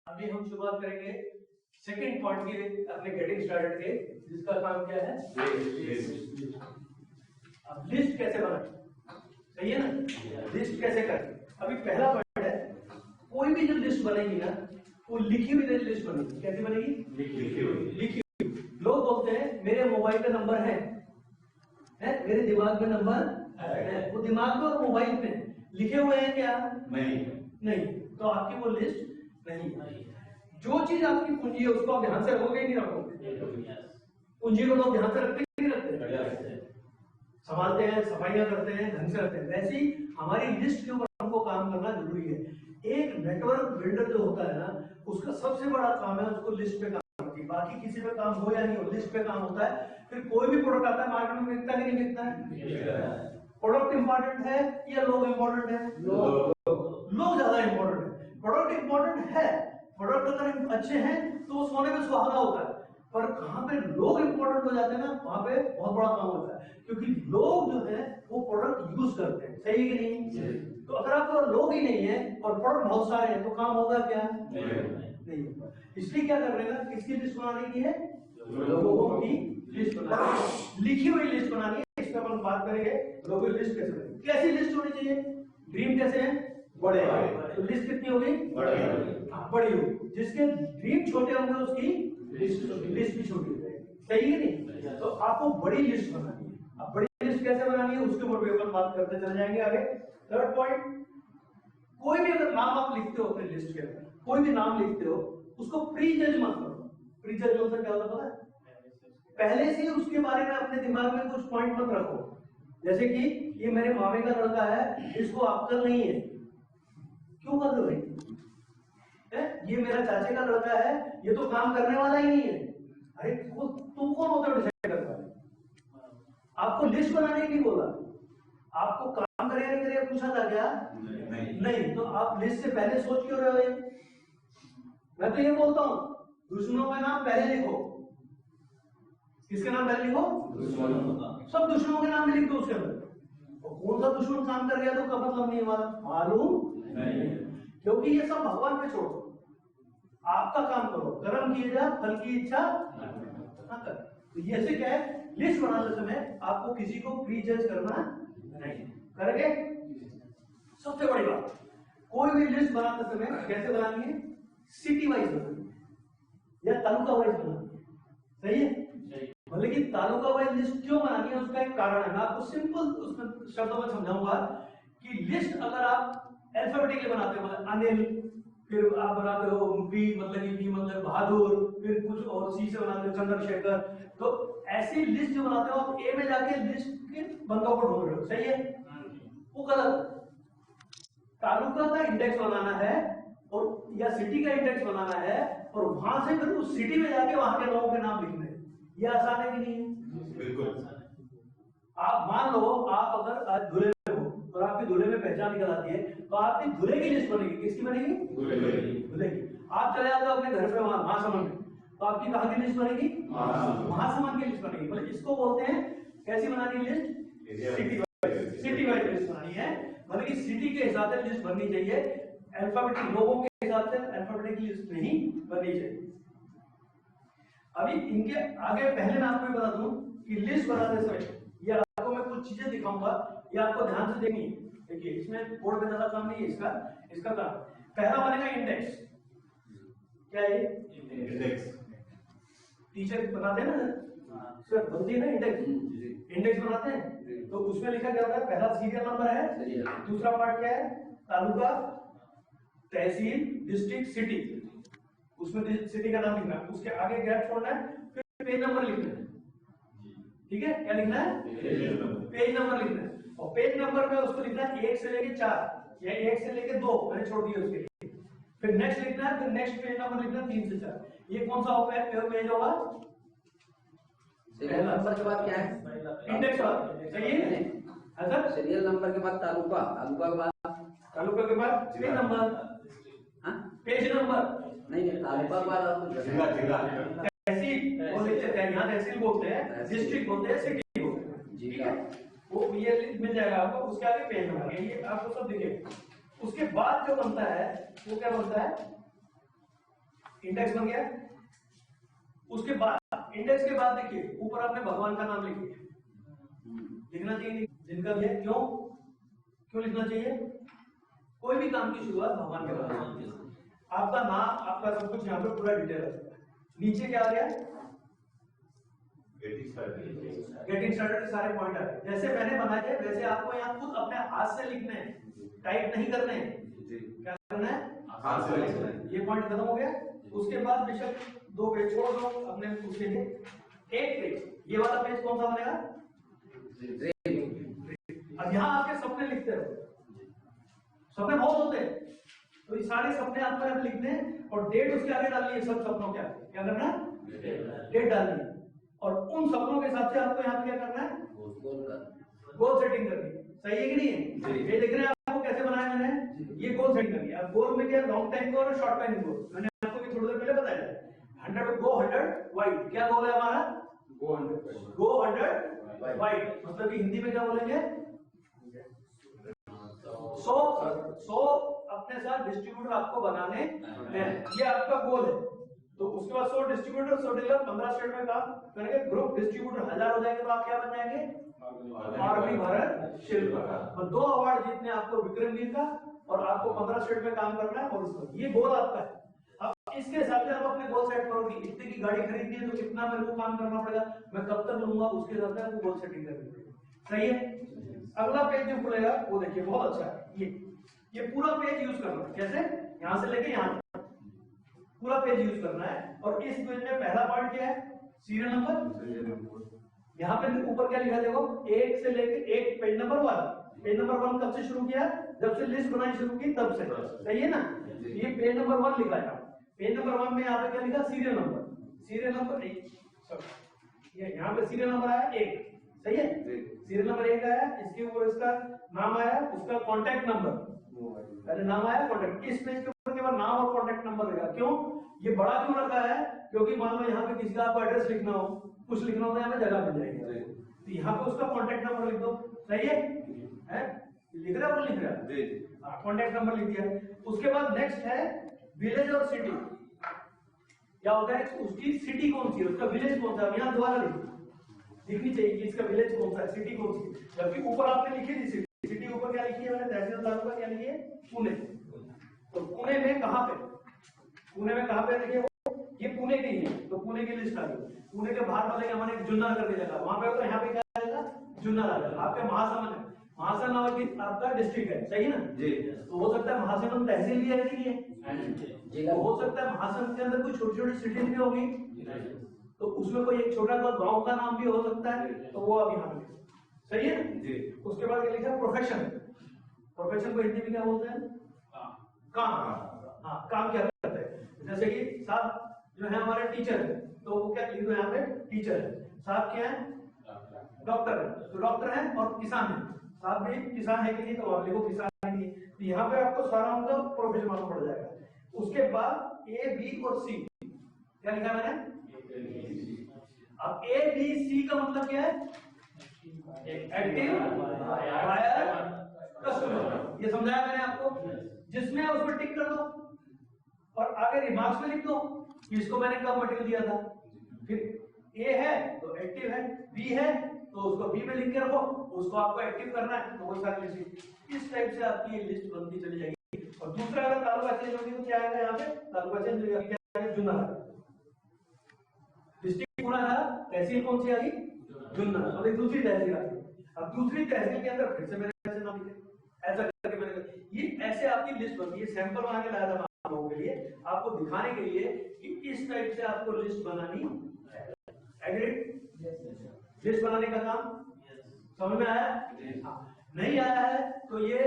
अभी हम शुरुआत करेंगे सेकंड पॉइंट के अपने गेटिंग स्टार्टेड के, जिसका काम क्या है, अब लिस्ट कैसे बनाए। सही है ना, लिस्ट कैसे करें। अभी पहला पॉइंट है, कोई भी जो लिस्ट बनेगी ना वो लिखी हुई लिस्ट बनेगी। कैसी बनेगी? लिखी हुई। लोग बोलते हैं मेरे मोबाइल पे नंबर है, मेरे दिमाग में नंबर है। वो दिमाग में और मोबाइल पे लिखे हुए हैं क्या? नहीं। तो आपकी वो लिस्ट नहीं है। जो चीज आपकी पूंजी है उसको आप ध्यान से रखोगे नहीं रखोगे? पूंजी को लोग ध्यान से रखते नहीं रखते, संभालते हैं, सफाइयां करते हैं, ढंग से रखते हैं। वैसे ही हमारी लिस्ट के ऊपर हमको काम करना जरूरी है। एक नेटवर्क बिल्डर जो होता है ना, उसका सबसे बड़ा काम है उसको लिस्ट पे काम करना। बाकी किसी पे काम हो या नहीं हो, लिस्ट पे काम होता है। फिर कोई भी प्रोडक्ट आता है मार्केट में, बिकता नहीं बिकता है। प्रोडक्ट इंपॉर्टेंट है या लोग इंपॉर्टेंट है? लोग ज्यादा इंपॉर्टेंट है। प्रोडक्ट इंपॉर्टेंट है, प्रोडक्ट अगर अच्छे हैं तो वो सोने में सुहागा होता है। पर कहां पे लोग इंपॉर्टेंट हो जाते हैं ना, वहां पे बहुत बड़ा काम होता है। क्योंकि लोग जो है वो प्रोडक्ट यूज करते हैं। सही है कि नहीं? तो अगर आपको लोग ही नहीं है और प्रोडक्ट बहुत सारे हैं तो काम होगा क्या? नहीं होगा। इसलिए क्या कर रहे हैं ना, किसकी लिस्ट बनाने की है? लोगों की लिस्ट बनानी, लिखी हुई लिस्ट बनानी है। इस पर अपन बात करेंगे लोगों की लिस्ट कैसे बनेगी। कैसी लिस्ट होनी चाहिए? ड्रीम कैसे है? बड़े। तो लिस्ट कितनी होगी? बड़ी होगी। जिसके ड्रीम छोटे होंगे उसकी लिस्ट भी छोटी हो जाएगी। सही है नहीं? तो आपको बड़ी लिस्ट बनानी है। अब बड़ी लिस्ट कैसे बनानी है उसके ऊपर भी अपन बात करते चले जाएंगे आगे। थर्ड पॉइंट, कोई भी अगर नाम आप लिखते हो अपनी लिस्ट के अंदर, कोई भी नाम लिखते हो, उसको प्री जज मत करो। प्री जज मतलब क्या होता है? पहले से उसके बारे में अपने दिमाग में कुछ पॉइंट मत रखो। जैसे कि ये मेरे मामे का लड़का है, इसको अक्ल नहीं है। क्यों कर दो भाई? ये मेरा चाचे का लड़का है, ये तो काम करने वाला ही नहीं है। अरे तुम कौन होते हो डिसाइड करने वाले? आपको लिस्ट बनाने की बोला, आपको काम करेगा नहीं करेगा पूछा था क्या? नहीं। तो आप लिस्ट से पहले सोच क्यों रहे हो? मैं तो ये बोलता हूं दुश्मनों का नाम पहले लिखो। किसके नाम पहले लिखो? सब दुश्मनों के नाम लिख दो उसके अंदर। और कौन सा दुश्मन काम कर गया तो का मतलब नहीं हमारा मालूम नहीं। क्योंकि ये सब भगवान पे छोड़ो, आपका काम करो। कर्म किए जा, फल की इच्छा ना कर। तो ये से क्या है, लिस्ट बनाते समय आपको किसी को प्री जज करना नहीं। करेंगे? सबसे बड़ी बात, कोई भी लिस्ट बनाते समय कैसे बनानी है? सिटी वाइज बनानी है या तालुका वाइज बनानी है। सही है? मतलब कि तालुका वाइज लिस्ट क्यों बनानी है उसका एक कारण है। मैं आपको सिंपल उसमें शब्दों में समझाऊंगा कि लिस्ट अगर आप अल्फाबेटिकली बनाते हो, मतलब अनिल, फिर आप बनाते हो बी मतलब कि बी मतलब बहादुर, फिर कुछ और सी से बनाते हो चंद्रशेखर, तो ऐसी लिस्ट जो बनाते हो आप ए में जाके लिस्ट के बंदों को ढूंढ रहे हो। सही है? वो गलत। तालुका का इंडेक्स बनाना है और या सिटी का इंडेक्स बनाना है और वहां से फिर उस सिटी में जाके वहां के लोगों के नाम लिखने। ये आसान है कि नहीं है? बिल्कुल। आप मान लो आप अगर आज धुले में हो और आपकी धुले में पहचान निकल आती है तो आपकी धुले की लिस्ट बनेगी। किसकी बनेगी? धुले की। आप चले जाते हो अपने घर पे वहां महासमंद में, तो आपकी कहां की लिस्ट बनेगी? महासमंद की लिस्ट बनेगी। मतलब इसको बोलते हैं कैसी बनानी लिस्ट? सिटी वाइज लिस्ट बनानी है। मतलब कि सिटी के हिसाब से लिस्ट बननी चाहिए, अल्फाबेटिक लोगों के हिसाब से अल्फाबेटिक लिस्ट नहीं बननी चाहिए। अभी इनके आगे पहले मैं आपको बता दूं कि लिस्ट बनाते समय ये आपको मैं कुछ चीजें दिखाऊंगा, ये आपको ध्यान से देखनी है। देखिए इसमें बोर्ड पे ज्यादा काम नहीं है, इसका काम पहला बनेगा इंडेक्स। क्या है इंडेक्स? टीचर बनाते हैं ना, सर बनती है ना इंडेक्स, इंडेक्स बनाते हैं। तो उसमें लिखा क्या होता है? पहला सीरियल नंबर है, दूसरा पार्ट क्या है? तालुका, तहसील, डिस्ट्रिक्ट, सिटी। उसमें सिटी का नाम लिखना है, उसके आगे गैप छोड़ना है, फिर पेज नंबर लिखना है। ठीक है? क्या लिखना है? पेज नंबर लिखना है। और पेज नंबर में उसको लिखना है 1 से लेके 4 या 1 से लेके 2 मैंने छोड़ दिया उसके लिए। फिर नेक्स्ट लिखना है, फिर नेक्स्ट पेज नंबर लिखना है 3 से 4। ये कौन सा पेज होगा? सीरियल नंबर के बाद क्या है? इंडेक्स वाला। सही है? अच्छा, सीरियल नंबर के बाद तालुका, तालुका के बाद पेज नंबर। पेज नंबर नहीं, तालुका के बाद तहसील बोलते हैं, यहाँ तहसील बोलते हैं, डिस्ट्रिक्ट बोलते हैं, सिटी बोलते हैं। ठीक है? वो ये मिल जाएगा आपको। उसके आगे पेज नंबर, ये आपको सब दिखेगा। उसके बाद जो बनता है वो क्या बनता है? इंडेक्स बन गया। उसके बाद इंडेक्स के बाद देखिए ऊपर आपने भगवान का नाम लिखिए, लिखना चाहिए जिनका भी है। क्यों क्यों लिखना चाहिए? कोई भी काम की शुरुआत भगवान के नाम से, आपका नाम आपका सब कुछ यहाँ पे पूरा डिटेल है। नीचे क्या आ गया? गेटिंग स्टार्टेड के सारे पॉइंट आ गए। जैसे मैंने बनाए थे वैसे आपको यहाँ खुद अपने हाथ से लिखने हैं, टाइप नहीं करने हैं। क्या करना है? हाथ से लिखना है। ये पॉइंट खत्म हो गया। उसके बाद बेशक 2 पेज छोड़ दो अपने उसके लिए, 1 पेज। ये वाला पेज कौन सा बनेगा? अब यहाँ आपके सपने लिखते रहो। सपने बहुत होते हैं, तो ये सारे सपने आपको यहाँ पे लिखने हैं और डेट उसके आगे डालनी है। सब सपनों के आगे क्या करना है? डेट डालनी है। और उन सपनों के हिसाब से आपको यहाँ पे क्या करना है? गोल सेटिंग करनी है। सही है कि नहीं है? ये देख रहे हैं आपको कैसे बनाया मैंने? ये गोल सेटिंग करनी है। अब गोल में क्या, लॉन्ग टाइम गोल और शॉर्ट टाइम गोल मैंने आपको भी थोड़ी देर पहले बताया। 100 गो 100 वाइड। क्या गोल है हमारा? गो 100 वाइड। मतलब हिंदी में क्या बोलेंगे? 100 अपने साथ डिस्ट्रीब्यूटर आपको बनाने हैं। ये आपका गोल है। तो उसके बाद 100 डिस्ट्रीब्यूटर, 100 डीलर, 15 स्टेट में काम करेंगे। ग्रुप डिस्ट्रीब्यूटर 1000 हो जाएंगे तो आप क्या बन जाएंगे? आर्मी भारत शिल्प। और 2 अवार्ड जीतने आपको विक्रम वीर का, और आपको 15 स्टेट में काम करना है। और ये गोल आपका है। अब इसके हिसाब से आप अपने गोल सेट करोगे। इतने की गाड़ी खरीदनी है तो कितना मेरे को काम करना पड़ेगा, मैं कब तक लूंगा, उसके हिसाब से आपको गोल सेटिंग करनी पड़ेगी। सही है? अगला पेज जो खुलेगा वो देखिए बहुत अच्छा है। ये पूरा पेज यूज करना है। कैसे? यहां से लेके यहां तक पूरा पेज यूज करना है। और इस पेज में पहला पार्ट क्या है? Serial number. यहाँ पे ऊपर क्या लिखा देखो, 1 से लेके 1 पेज नंबर 1। पेज नंबर 1 कब से शुरू किया? जब से लिस्ट बनानी शुरू की तब से। सही है ना? ये पेज नंबर 1 लिखा है। पेज नंबर 1 में यहाँ पे क्या लिखा? Serial number. सीरियल नंबर 1, ये यहाँ पे सीरियल नंबर आया 1। सही है? सीरियल नंबर 1 आया। इसके ऊपर इसका नाम आया, उसका कॉन्टैक्ट नंबर। पहले नाम आया, कॉन्टैक्ट। इस पेज के ऊपर केवल नाम और कॉन्टैक्ट नंबर रहेगा। क्यों? ये बड़ा क्यों रखा है? क्योंकि मान लो यहाँ पे किसी का आपको एड्रेस लिखना हो, कुछ लिखना हो तो यहाँ पे जगह मिल जाएगी। तो यहाँ पे उसका कॉन्टैक्ट नंबर लिख दो। सही है? लिख रहे हो? लिख रहे हो? कॉन्टैक्ट नंबर लिख दिया। उसके बाद नेक्स्ट है विलेज और सिटी। क्या होता है? उसकी सिटी कौन सी है, उसका विलेज कौन सा है, यहाँ दोबारा लिखनी चाहिए कि इसका विलेज कौन सा है, सिटी कौन सी है। जबकि ऊपर आपने लिखी थी सिटी। सिटी ऊपर क्या लिखी है मैंने? तहसील तालुका क्या लिखी है? पुणे। तो पुणे में कहाँ पे? पुणे में कहाँ पे? देखिए ये पुणे की है, तो पुणे की लिस्ट आ गई। पुणे के बाहर वाले हमारे जुन्नर करके जगह, वहां पे होगा, यहाँ पे क्या आएगा? जुन्नर आ जाएगा। आपके महासमंद है, महासमंद नाम की आपका डिस्ट्रिक्ट है। सही है ना जी? तो हो सकता है महासमंद तहसील भी है, तो हो सकता है महासमंद के अंदर कोई छोटी छोटी सिटीज भी होगी, तो उसमें कोई एक छोटा सा गांव का नाम भी हो सकता है, तो वो अब यहाँ पे। सही है जी? उसके बाद क्या लिखा? प्रोफेशन। प्रोफेशन को हिंदी में क्या बोलते हैं? काम। हाँ, काम क्या करते हैं? जैसे कि साहब जो है हमारे टीचर है, तो वो क्या लिख दो यहाँ पे? टीचर है। साहब क्या है? डॉक्टर है, तो डॉक्टर है। और किसान है, साहब भी किसान है कि नहीं, तो आप लिखो किसान है कि नहीं। तो यहाँ पे आपको सारा उनका प्रोफेशन मालूम पड़ जाएगा। उसके बाद ए, बी और सी। क्या लिखा मैंने? अब ए, बी, सी का मतलब क्या है? Active, buyer, customer. ये समझाया मैंने आपको। जिसमें उसमें टिक कर दो और आगे रिमार्क्स में लिख दो कि इसको मैंने कब मटेरियल दिया था। फिर ए है तो एक्टिव है, बी है तो उसको बी में लिख के रखो, उसको आपको एक्टिव करना है तो वो सारी लिस्ट। इस टाइप से आपकी ये लिस्ट बनती चली जाएगी। और दूसरा अगर तालुका चेंज होगी तो क्या आएगा? यहाँ पे तालुका चेंज हो गया, जुन्नर। डिस्ट्रिक्ट पूरा था, तहसील कौन सी आ गई? जुन्नर। अब दूसरी तहसील आ गई। अब दूसरी तहसील के अंदर फिर से मैंने ऐसे नाम लिखे, ऐसा करके मैंने ये ऐसे आपकी लिस्ट बनती है। सैंपल बना के लाया था आप लोगों के लिए, आपको दिखाने के लिए कि इस टाइप से आपको लिस्ट बनानी है। एग्रीड? लिस्ट बनाने का काम समझ में आया? नहीं आया है तो ये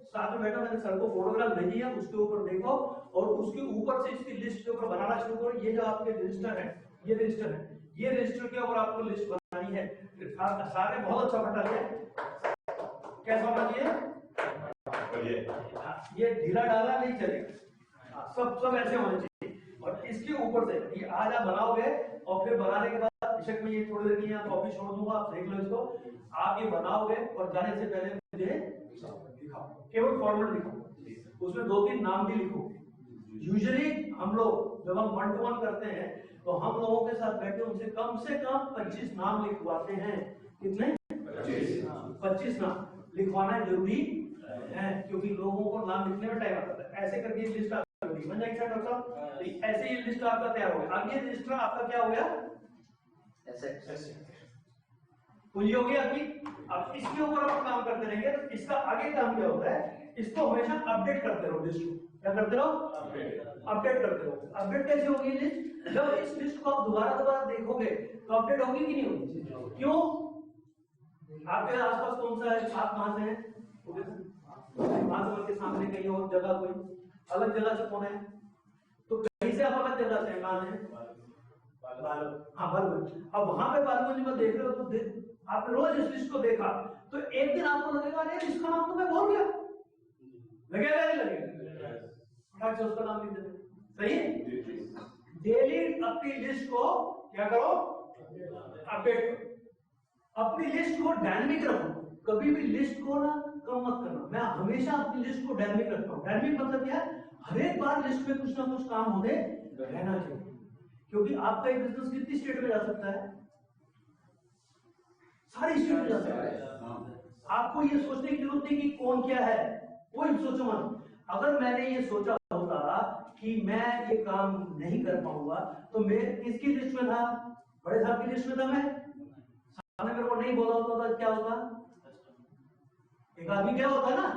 साथ में बैठो, मैंने सर को फोटोग्राफ भेजी है, उसके ऊपर देखो और उसके ऊपर से इसकी लिस्ट के ऊपर बनाना शुरू करो। ये जो आपके रजिस्टर है, ये रजिस्टर है, ये रजिस्टर के ऊपर आपको लिस्ट बनानी है। सारे बहुत अच्छा बटा लिया। कैसा होना चाहिए? ये ढीला डाला नहीं चलेगा, सब ऐसे होने चाहिए। और इसके ऊपर से ये आज आप बनाओगे और फिर बनाने के बाद बेशक मैं ये थोड़ी देर के लिए कॉपी छोड़ दूंगा, आप देख लो इसको। आप ये बनाओगे और जाने से पहले मुझे दिखाओ, केवल फॉर्मेट दिखाओ, उसमें 2-3 नाम भी लिखो। यूजुअली हम लोग जब हम 1 to 1 करते हैं तो हम लोगों के साथ बैठे उनसे कम से कम 25 नाम लिखवाते हैं। कितने? 25 नाम लिखवाना जरूरी है, क्योंकि लोगों को नाम लिखने में टाइम आता है। ऐसे करके लिस्ट आपकी बन जाएगी डॉक्टर साहब। ऐसे ही लिस्ट आपका तैयार हो गया। अब ये रजिस्टर आपका क्या हो गया? पूंजी हो गई आपकी। अब इसके ऊपर आप काम करते रहेंगे तो इसका आगे काम क्या होता है? इसको हमेशा अपडेट करते रहो लिस्ट को। क्या करते रहो? अपडेट करते रहो। अपडेट कैसे होगी लिस्ट? जब इस लिस्ट को आप दोबारा देखोगे तो अपडेट होगी कि नहीं होगी? क्यों? आपके आसपास कौन सा है? आप कहां से हैं? के सामने कहीं और जगह कोई अलग जगह से कौन है? तो कहीं से आप अलग जगह से कहां है? हाँ बालगंज। अब वहां पे बालगंज में देख रहे हो तो आपने रोज इस लिस्ट को देखा तो एक दिन आपको लगेगा अरे इसका नाम तो मैं भूल गया। लगेगा नहीं लगेगा? उसका नाम लिख देते। सही है। डेली अपनी लिस्ट को क्या करो? अपडेट करो। अपनी लिस्ट को डायनेमिक रखो। कभी भी लिस्ट को ना कम मत करना। मैं हमेशा अपनी लिस्ट को डायनेमिक रखता हूँ। डायनेमिक मतलब क्या है? हर एक बार लिस्ट में कुछ ना कुछ काम होने रहना चाहिए, क्योंकि आपका एक बिजनेस कितनी स्टेट में जा सकता है? सारी स्टेट में जा सकता है। आपको ये सोचने की जरूरत नहीं कि कौन क्या है, कोई सोचो मत। अगर मैंने ये सोचा होता कि मैं ये काम नहीं कर पाऊंगा तो मैं किसकी लिस्ट में था? बड़े साहब की लिस्ट में था। मैं सामने मेरे को नहीं बोला होता तो क्या होता? एक आदमी क्या होता ना।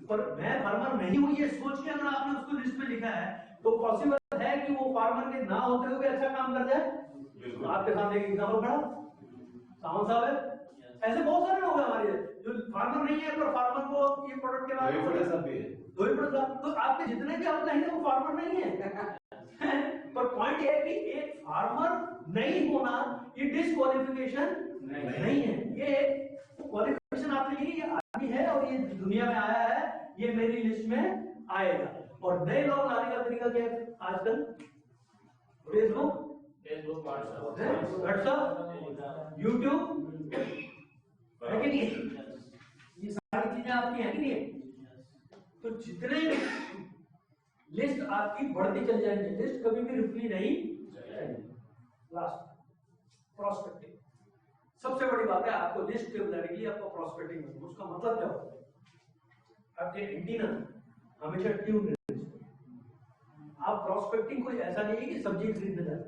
पर मैं फार्मर नहीं हूं ये सोच के अगर आपने उसको लिस्ट में लिखा है तो पॉसिबल है कि वो फार्मर के ना होते हुए अच्छा काम कर जाए। आपके सामने एक एग्जाम्पल खड़ा सावंत साहब है। ऐसे बहुत सारे लोग हैं हमारे जो फार्मर नहीं है पर फार्मर को ये प्रोडक्ट के बारे में तो आपके जितने भी आप कहेंगे वो फार्मर नहीं है। पर पॉइंट ये है कि एक फार्मर नहीं होना ये डिस्क्वालिफिकेशन नहीं है। ये क्वालिफिकेशन आपके लिए ये आदमी है और ये दुनिया में आया है, ये मेरी लिस्ट में आएगा। और नए लोग लाने का तरीका क्या है आजकल? फेसबुक, व्हाट्सएप, यूट्यूब है कि नहीं? ये सारी चीजें आपकी है कि नहीं है? तो जितने लिस्ट आपकी बढ़ती चल जाएगी, लिस्ट कभी भी रुकनी नहीं। लास्ट प्रोस्पेक्टिंग सबसे बड़ी बात है। आपको लिस्ट के बनाने के लिए आपको प्रोस्पेक्टिंग, उसका मतलब क्या होता है? आपके एंटीना हमेशा ट्यून रहने चाहिए। आप प्रोस्पेक्टिंग कोई ऐसा नहीं है कि सब्जी खरीदने जा रहे।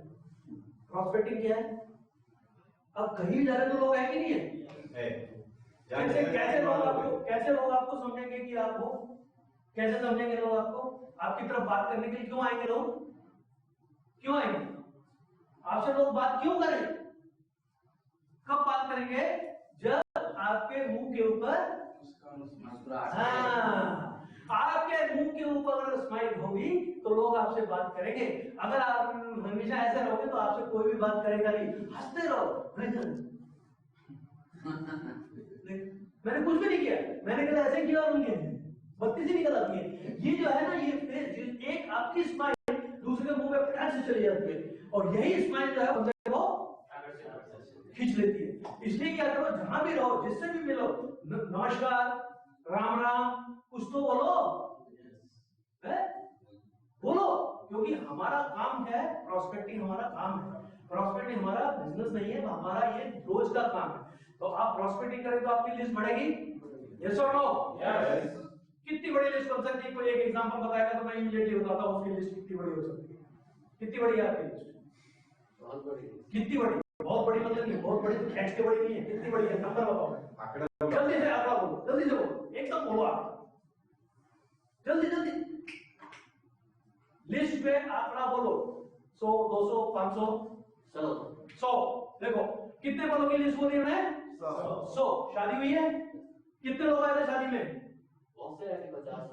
प्रोस्पेक्टिंग क्या है? अब कहीं भी जा रहे तो लोग है कि नहीं है? कैसे लोग आपको समझेंगे कि आप हो? कैसे समझेंगे लोग आपको? आपकी तरफ बात करने के लिए क्यों आएंगे लोग? क्यों आएंगे आपसे? लोग बात क्यों करें? कब बात करेंगे? जब आपके मुंह के ऊपर आपके मुंह के ऊपर अगर स्माइल होगी तो लोग आपसे बात करेंगे। अगर आप हमेशा ऐसे रहोगे तो आपसे कोई भी बात करेगा नहीं। हंसते रहो। मैंने कुछ भी नहीं किया, मैंने कहा ऐसे किया और उनके बत्ती से निकल आती है। ये जो है ना, ये फेस, एक आपकी स्माइल दूसरे के मुंह में फटाक से चली जाती है और यही स्माइल जो है बंदे को खींच लेती है। इसलिए क्या करो, जहां भी रहो, जिससे भी मिलो, नमस्कार, राम राम, कुछ तो बोलो है? बोलो, क्योंकि हमारा काम क्या है? प्रोस्पेक्टिंग हमारा काम है। प्रोस्पेक्टिंग हमारा बिजनेस नहीं है, हमारा ये रोज का काम है। तो आप प्रोस्पेक्टिंग करें तो आपकी लिस्ट बढ़ेगी। यस और नो? यस। कितनी बड़ी लिस्ट बन सकती है? कोई एक एग्जांपल बताएगा तो मैं इमीडिएटली बताता हूं उसकी लिस्ट कितनी बड़ी हो सकती है। कितनी बड़ी है आपकी लिस्ट? बहुत बड़ी। कितनी बड़ी? बहुत बड़ी मतलब नहीं, बहुत बड़ी तो खींच के बड़ी नहीं है। कितनी बड़ी है? नंबर बताओ जल्दी से। आंकड़ा बोलो, जल्दी से बोलो, एकदम बोलो आप, जल्दी जल्दी। लिस्ट पे आंकड़ा बोलो। 100, 200, 500, चलो 100। देखो कितने बड़ों की लिस्ट बोली उन्हें? 100। शादी हुई है? कितने लोग आए थे शादी में? बहुत से आए थे, 50।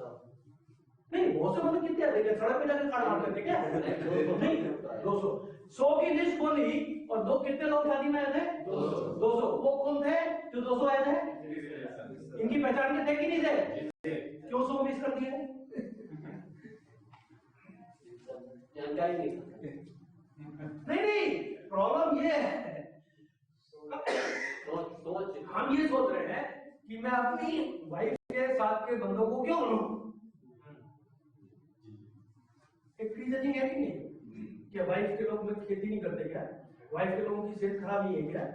नहीं, बहुत से मतलब कितने आए थे? सड़क पे जाकर कार्ड मारते थे क्या? नहीं, 200। 100 की लिस्ट बोली और दो कितने लोग शादी में आए थे? 200। वो कौन थे जो 200 आए थे? इनकी पहचान के थे कि नहीं थे? क्यों 100 मिस कर दिए? जानकारी नहीं, प्रॉब्लम ये है, हम ये सोच रहे हैं कि मैं अपनी वाइफ के साथ के बंदों को क्यों लूं? एक रीजनिंग है कि नहीं? क्या वाइफ के लोग में खेती नहीं करते क्या? वाइफ के लोगों की सेहत खराब नहीं है क्या?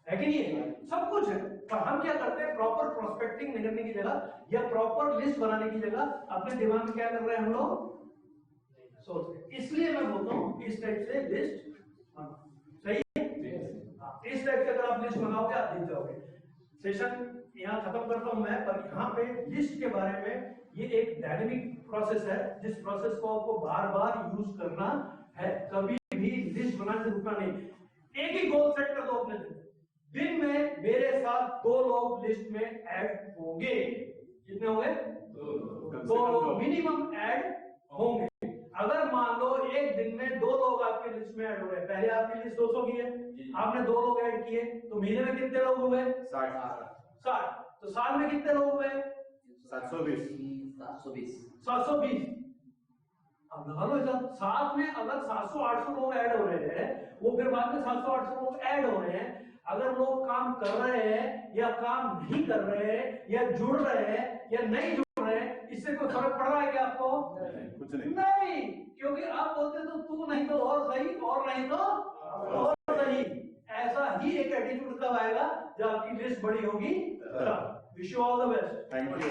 है कि नहीं है? सब कुछ है। पर हम क्या करते हैं, प्रॉपर प्रोस्पेक्टिंग करने की जगह या प्रॉपर लिस्ट बनाने की जगह अपने दिमाग में क्या कर रहे हैं हम लोग, सोच रहे हैं। इसलिए मैं बोलता हूँ इस टाइप से लिस्ट सही है। इस टाइप से अगर आप लिस्ट बनाओगे आप जीत जाओगे। सेशन यहाँ खत्म करता हूं मैं, पर यहाँ पे लिस्ट के बारे में ये एक डायनेमिक प्रोसेस है जिस प्रोसेस को आपको बार बार यूज करना है। कभी भी लिस्ट बनाने से रुकना नहीं। एक ही गोल सेट कर दो अपने दिन में मेरे साथ 2 लोग लिस्ट में ऐड होंगे। कितने होंगे? 2 लोग मिनिमम ऐड होंगे। अगर मान लो एक दिन में 2 लोग आपके लिस्ट में ऐड हो रहे हैं, पहले आपकी लिस्ट 200 की है, आपने 2 लोग ऐड किए तो महीने में कितने लोग हुए? 60। तो साल में कितने लोग हुए? 720 720। अब लगा लो इधर साथ में अगर 700-800 लोग ऐड हो रहे हैं, वो फिर बाद में 700-800 लोग ऐड हो रहे हैं। अगर लोग काम कर रहे हैं या काम नहीं कर रहे हैं या जुड़ रहे हैं या नहीं जुड़ रहे हैं, इससे कोई फर्क पड़ रहा है क्या आपको? कुछ नहीं। नहीं, क्योंकि आप बोलते तो तू नहीं तो और सही, और नहीं तो और सही। ऐसा ही एक एटीट्यूड कब आएगा जब आपकी लिस्ट बड़ी होगी। Wish you all the best. Thank you.